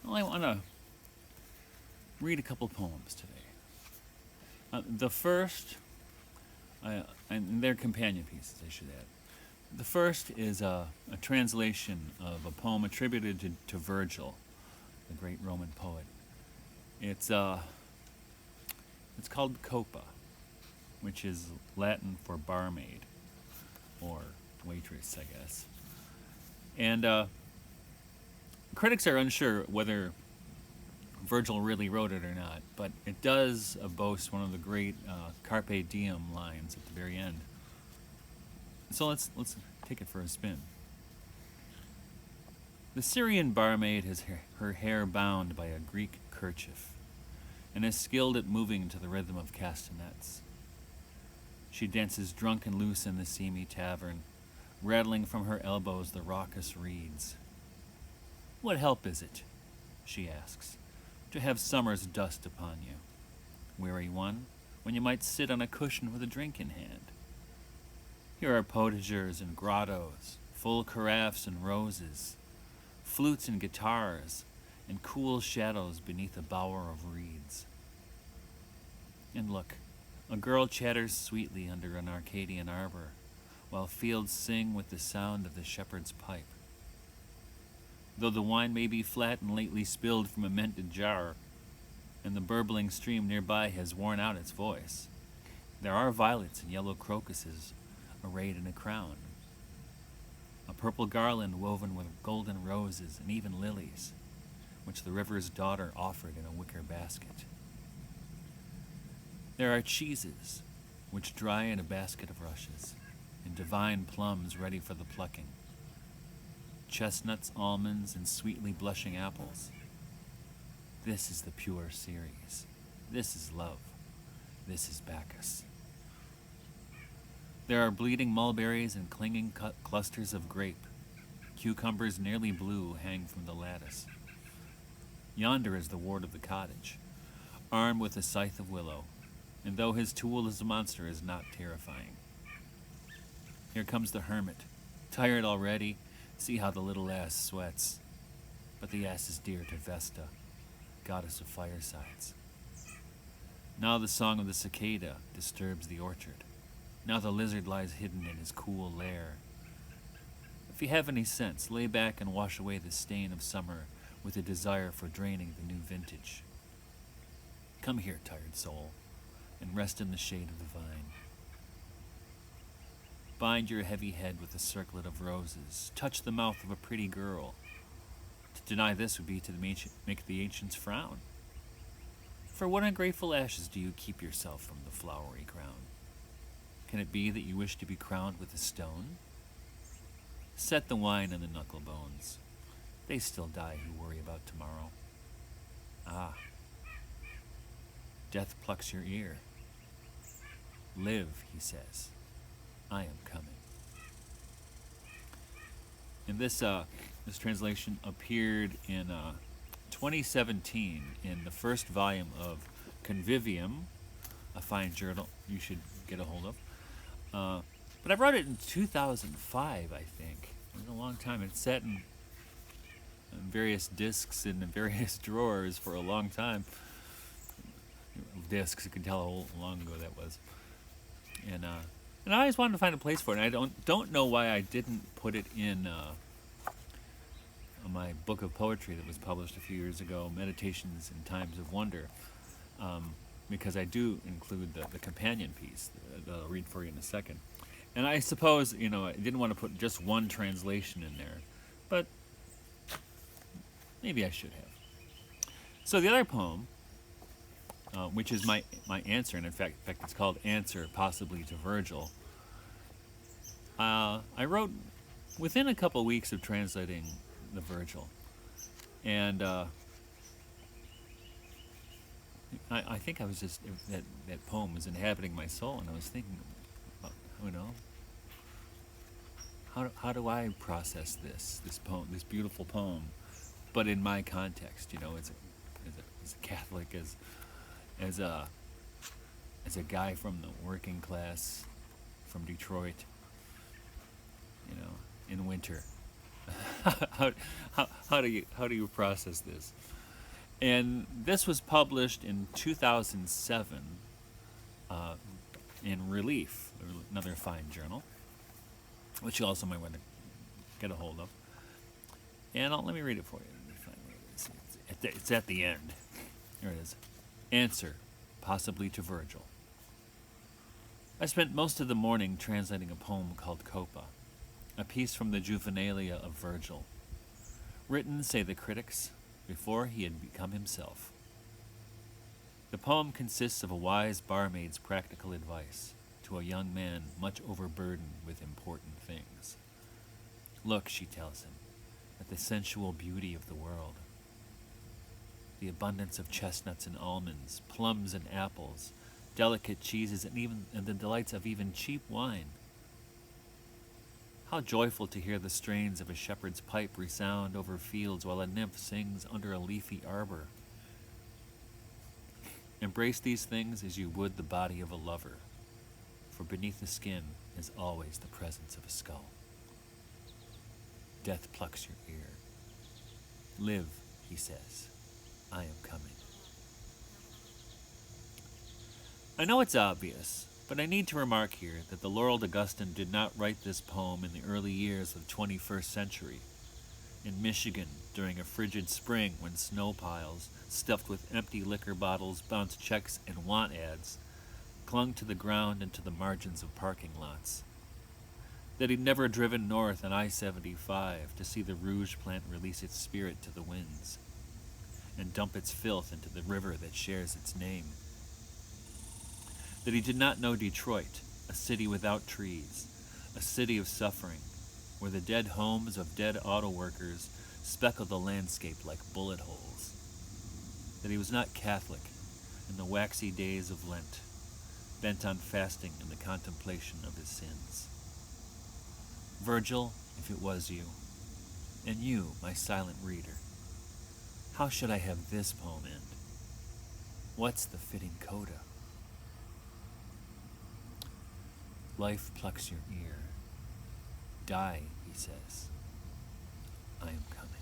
Well, I want to read a couple poems today. The first, and they're companion pieces, I should add. The first is a translation of a poem attributed to Virgil, the great Roman poet. It's, uh, it's called Copa, which is Latin for barmaid, or waitress, I guess. And critics are unsure whether Virgil really wrote it or not, but it does boast one of the great carpe diem lines at the very end. So let's take it for a spin. The Syrian barmaid has her hair bound by a Greek kerchief, and is skilled at moving to the rhythm of castanets. She dances drunk and loose in the seamy tavern, rattling from her elbows the raucous reeds. What help is it, she asks, to have summer's dust upon you, weary one, when you might sit on a cushion with a drink in hand? Here are potagers and grottos, full carafes and roses, flutes and guitars, and cool shadows beneath a bower of reeds. And look, a girl chatters sweetly under an Arcadian arbor, while fields sing with the sound of the shepherd's pipe. Though the wine may be flat and lately spilled from a mended jar, and the burbling stream nearby has worn out its voice, there are violets and yellow crocuses arrayed in a crown, a purple garland woven with golden roses and even lilies, which the river's daughter offered in a wicker basket. There are cheeses, which dry in a basket of rushes, and divine plums ready for the plucking, chestnuts, almonds, and sweetly blushing apples. This is the pure Ceres. This is love. This is Bacchus. There are bleeding mulberries and clinging clusters of grape. Cucumbers nearly blue hang from the lattice. Yonder is the ward of the cottage, armed with a scythe of willow, and though his tool is a monster, is not terrifying. Here comes the hermit, tired already. See how the little ass sweats. But the ass is dear to Vesta, goddess of firesides. Now the song of the cicada disturbs the orchard. Now the lizard lies hidden in his cool lair. If you have any sense, lay back and wash away the stain of summer with a desire for draining the new vintage. Come here, tired soul, and rest in the shade of the vine. Bind your heavy head with a circlet of roses. Touch the mouth of a pretty girl. To deny this would be to make the ancients frown. For what ungrateful ashes do you keep yourself from the flowery crown? Can it be that you wish to be crowned with a stone? Set the wine in the knuckle bones. They still die who worry about tomorrow. Ah, death plucks your ear. Live, he says. I am coming. And this translation appeared in 2017 in the first volume of Convivium, a fine journal you should get a hold of. But I wrote it in 2005, I think. It was a long time. It sat in various discs in various drawers for a long time. Discs, you can tell how long ago that was. And I always wanted to find a place for it. And I don't know why I didn't put it in my book of poetry that was published a few years ago, Meditations in Times of Wonder, because I do include the companion piece that I'll read for you in a second. And I suppose, I didn't want to put just one translation in there, but maybe I should have. So the other poem, which is my answer, and in fact it's called Answer, possibly to Virgil, I wrote within a couple weeks of translating the Virgil. And I think I was just, that poem was inhabiting my soul, and I was thinking about, how do I process this poem, this beautiful poem, but in my context, as a Catholic, as a guy from the working class, from Detroit, in winter. How do you process this? And this was published in 2007 in Relief, another fine journal, which you also might want to get a hold of. And let me read it for you. Let me find where it is. It's at the end. Here it is. Answer, possibly to Virgil. I spent most of the morning translating a poem called Copa, a piece from the Juvenilia of Virgil, written, say the critics, before he had become himself. The poem consists of a wise barmaid's practical advice to a young man much overburdened with important things. Look, she tells him, at the sensual beauty of the world. The abundance of chestnuts and almonds, plums and apples, delicate cheeses, and the delights of even cheap wine. How joyful to hear the strains of a shepherd's pipe resound over fields while a nymph sings under a leafy arbor. Embrace these things as you would the body of a lover, for beneath the skin is always the presence of a skull. Death plucks your ear. Live, he says. I am coming. I know it's obvious, but I need to remark here that the laureled Augustine did not write this poem in the early years of the 21st century, in Michigan during a frigid spring when snow piles, stuffed with empty liquor bottles, bounced checks, and want ads, clung to the ground and to the margins of parking lots. That he'd never driven north on I-75 to see the Rouge plant release its spirit to the winds and dump its filth into the river that shares its name. That he did not know Detroit, a city without trees, a city of suffering, where the dead homes of dead auto workers speckle the landscape like bullet holes. That he was not Catholic in the waxy days of Lent, bent on fasting and the contemplation of his sins. Virgil, if it was you, and you, my silent reader, how should I have this poem end? What's the fitting coda? Life plucks your ear. Die, he says. I am coming.